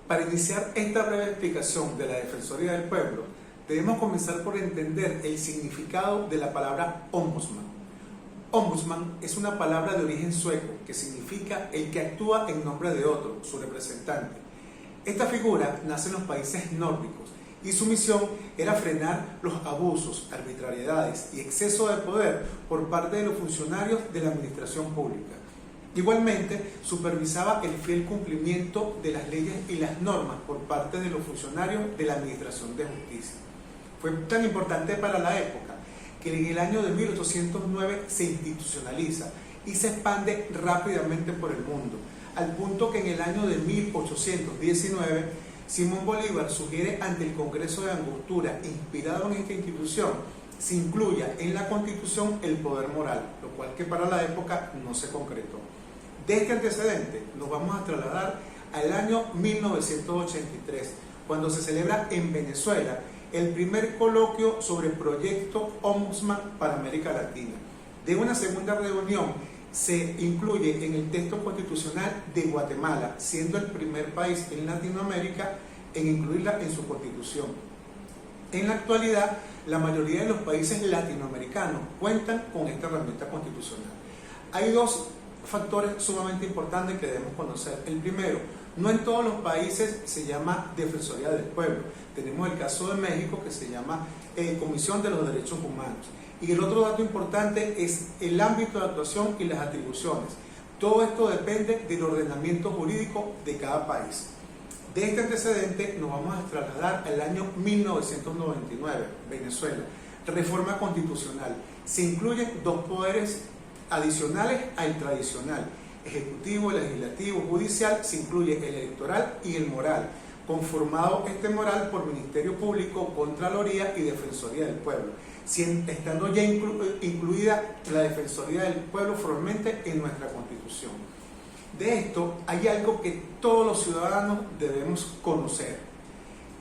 Para iniciar esta breve explicación de la Defensoría del Pueblo, debemos comenzar por entender el significado de la palabra ombudsman. Ombudsman es una palabra de origen sueco que significa el que actúa en nombre de otro, su representante. Esta figura nace en los países nórdicos y su misión era frenar los abusos, arbitrariedades y exceso de poder por parte de los funcionarios de la administración pública. Igualmente, supervisaba el fiel cumplimiento de las leyes y las normas por parte de los funcionarios de la Administración de Justicia. Fue tan importante para la época que en el año de 1809 se institucionaliza y se expande rápidamente por el mundo, al punto que en el año de 1819 Simón Bolívar sugiere ante el Congreso de Angostura, inspirado en esta institución, se incluya en la Constitución el poder moral, lo cual que para la época no se concretó. De este antecedente nos vamos a trasladar al año 1983, cuando se celebra en Venezuela el primer coloquio sobre el proyecto Ombudsman para América Latina. De una segunda reunión se incluye en el texto constitucional de Guatemala, siendo el primer país en Latinoamérica en incluirla en su constitución. En la actualidad, la mayoría de los países latinoamericanos cuentan con esta herramienta constitucional. Hay dos factores sumamente importantes que debemos conocer. El primero, no en todos los países se llama Defensoría del Pueblo. Tenemos el caso de México que se llama Comisión de los Derechos Humanos. Y el otro dato importante es el ámbito de actuación y las atribuciones. Todo esto depende del ordenamiento jurídico de cada país. De este antecedente nos vamos a trasladar al año 1999, Venezuela. Reforma constitucional. Se incluyen dos poderes adicionales al tradicional, ejecutivo, legislativo, judicial. Se incluye el electoral y el moral, conformado este moral por Ministerio Público, Contraloría y Defensoría del Pueblo, estando ya incluida la Defensoría del Pueblo formalmente en nuestra Constitución. De esto hay algo que todos los ciudadanos debemos conocer,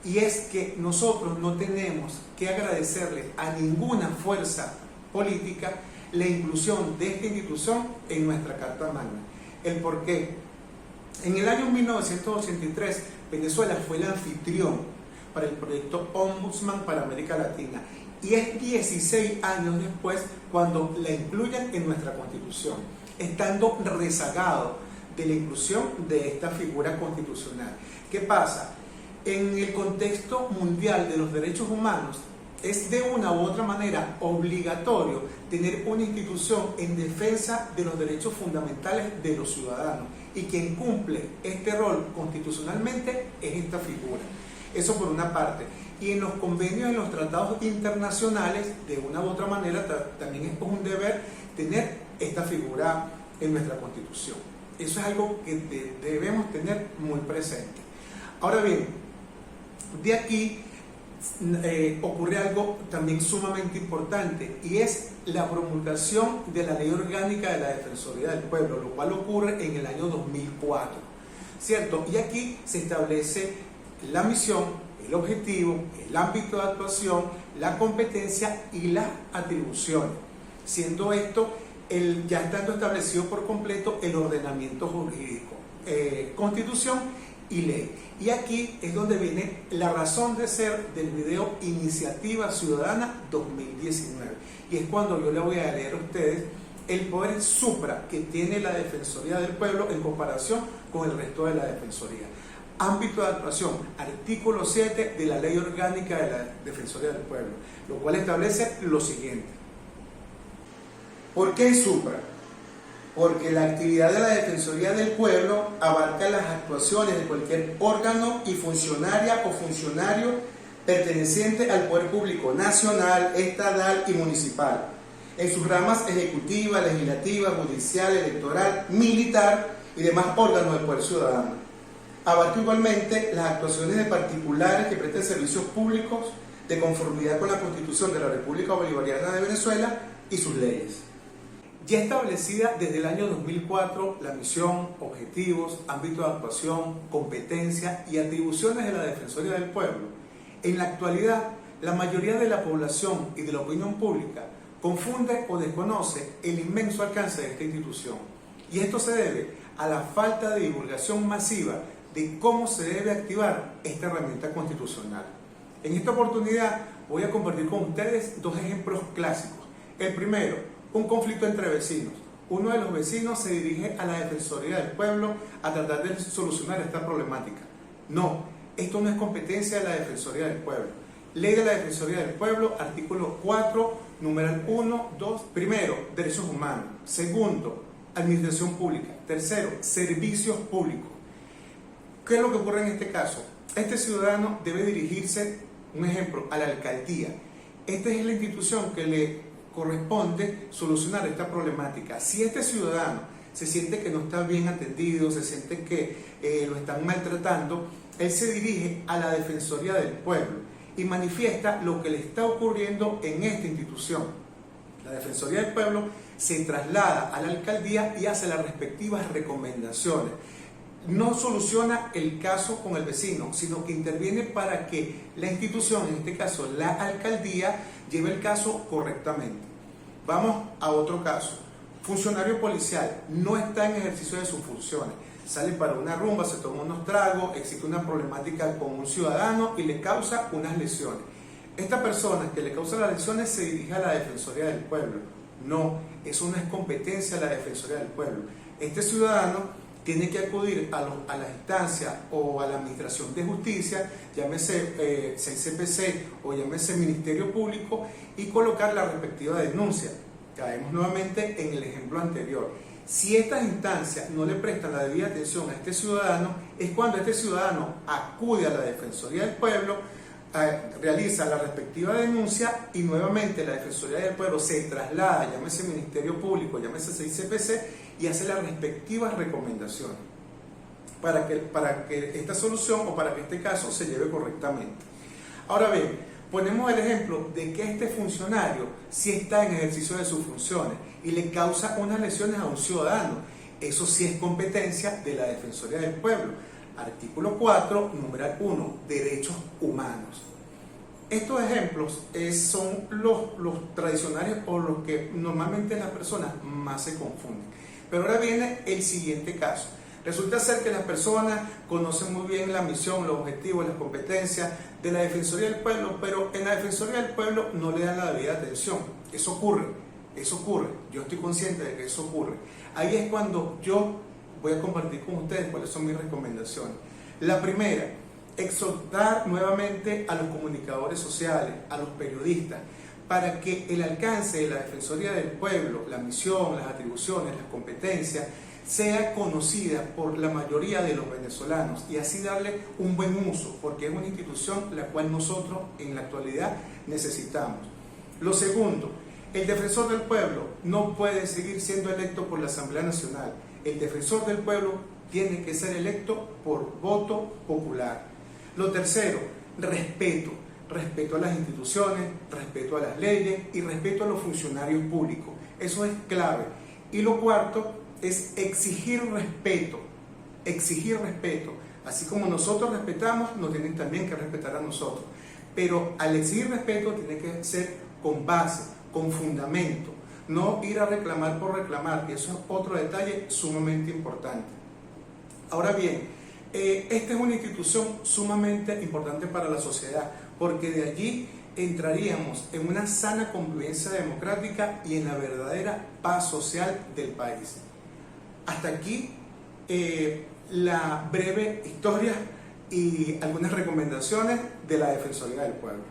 y es que nosotros no tenemos que agradecerle a ninguna fuerza política la inclusión de esta institución en nuestra Carta Magna. ¿El por qué? En el año 1983, Venezuela fue el anfitrión para el proyecto Ombudsman para América Latina, y es 16 años después cuando la incluyen en nuestra Constitución, estando rezagado de la inclusión de esta figura constitucional. ¿Qué pasa? En el contexto mundial de los derechos humanos, es de una u otra manera obligatorio tener una institución en defensa de los derechos fundamentales de los ciudadanos, y quien cumple este rol constitucionalmente es esta figura. Eso por una parte. Y en los convenios, en los tratados internacionales, de una u otra manera también es un deber tener esta figura en nuestra Constitución. Eso es algo que debemos tener muy presente. Ahora bien, de aquí ocurre algo también sumamente importante, y es la promulgación de la Ley Orgánica de la Defensoría del Pueblo, lo cual ocurre en el año 2004, ¿cierto? Y aquí se establece la misión, el objetivo, el ámbito de actuación, la competencia y las atribuciones, siendo esto ya estando establecido por completo el ordenamiento jurídico, Constitución y ley. Y aquí es donde viene la razón de ser del video Iniciativa Ciudadana 2019, y es cuando yo le voy a leer a ustedes el poder supra que tiene la Defensoría del Pueblo en comparación con el resto de la Defensoría. Ámbito de actuación, artículo 7 de la Ley Orgánica de la Defensoría del Pueblo, lo cual establece lo siguiente. ¿Por qué supra? Porque la actividad de la Defensoría del Pueblo abarca las actuaciones de cualquier órgano y funcionaria o funcionario perteneciente al poder público nacional, estatal y municipal, en sus ramas ejecutiva, legislativa, judicial, electoral, militar y demás órganos del poder ciudadano. Abarca igualmente las actuaciones de particulares que presten servicios públicos de conformidad con la Constitución de la República Bolivariana de Venezuela y sus leyes. Ya establecida desde el año 2004 la misión, objetivos, ámbito de actuación, competencia y atribuciones de la Defensoría del Pueblo, en la actualidad la mayoría de la población y de la opinión pública confunde o desconoce el inmenso alcance de esta institución, y esto se debe a la falta de divulgación masiva de cómo se debe activar esta herramienta constitucional. En esta oportunidad voy a compartir con ustedes dos ejemplos clásicos. El primero, un conflicto entre vecinos. Uno de los vecinos se dirige a la Defensoría del Pueblo a tratar de solucionar esta problemática. No, esto no es competencia de la Defensoría del Pueblo. Ley de la Defensoría del Pueblo, artículo 4, numeral 1, 2. Primero, derechos humanos. Segundo, administración pública. Tercero, servicios públicos. ¿Qué es lo que ocurre en este caso? Este ciudadano debe dirigirse, un ejemplo, a la alcaldía. Esta es la institución que le corresponde solucionar esta problemática. Si este ciudadano se siente que no está bien atendido, se siente que lo están maltratando, él se dirige a la Defensoría del Pueblo y manifiesta lo que le está ocurriendo en esta institución. La Defensoría del Pueblo se traslada a la alcaldía y hace las respectivas recomendaciones. No soluciona el caso con el vecino, sino que interviene para que la institución, en este caso la alcaldía, lleve el caso correctamente. Vamos a otro caso. Funcionario policial no está en ejercicio de sus funciones. Sale para una rumba, se toma unos tragos, existe una problemática con un ciudadano y le causa unas lesiones. Esta persona que le causa las lesiones se dirige a la Defensoría del Pueblo. No, eso no es competencia de la Defensoría del Pueblo. Este ciudadano tiene que acudir a las instancias o a la Administración de Justicia, llámese CPC o llámese Ministerio Público, y colocar la respectiva denuncia. Caemos nuevamente en el ejemplo anterior. Si estas instancias no le prestan la debida atención a este ciudadano, es cuando este ciudadano acude a la Defensoría del Pueblo, realiza la respectiva denuncia y nuevamente la Defensoría del Pueblo se traslada, llámese Ministerio Público, llámese CPC, y hace las respectivas recomendaciones para que esta solución o para que este caso se lleve correctamente. Ahora bien, ponemos el ejemplo de que este funcionario sí está en ejercicio de sus funciones y le causa unas lesiones a un ciudadano. Eso sí es competencia de la Defensoría del Pueblo. Artículo 4, numeral 1, derechos humanos. Estos ejemplos son los tradicionales o los que normalmente las personas más se confunden. Pero ahora viene el siguiente caso. Resulta ser que las personas conocen muy bien la misión, los objetivos, las competencias de la Defensoría del Pueblo, pero en la Defensoría del Pueblo no le dan la debida atención. Eso ocurre. Yo estoy consciente de que eso ocurre. Ahí es cuando yo voy a compartir con ustedes cuáles son mis recomendaciones. La primera, exhortar nuevamente a los comunicadores sociales, a los periodistas, para que el alcance de la Defensoría del Pueblo, la misión, las atribuciones, las competencias, sea conocida por la mayoría de los venezolanos y así darle un buen uso, porque es una institución la cual nosotros en la actualidad necesitamos. Lo segundo, el defensor del pueblo no puede seguir siendo electo por la Asamblea Nacional. El defensor del pueblo tiene que ser electo por voto popular. Lo tercero, respeto. Respeto a las instituciones, respeto a las leyes y respeto a los funcionarios públicos. Eso es clave. Y lo cuarto es exigir respeto. Exigir respeto. Así como nosotros respetamos, nos tienen también que respetar a nosotros. Pero al exigir respeto tiene que ser con base, con fundamento. No ir a reclamar por reclamar. Y eso es otro detalle sumamente importante. Ahora bien, esta es una institución sumamente importante para la sociedad, porque de allí entraríamos en una sana convivencia democrática y en la verdadera paz social del país. Hasta aquí la breve historia y algunas recomendaciones de la Defensoría del Pueblo.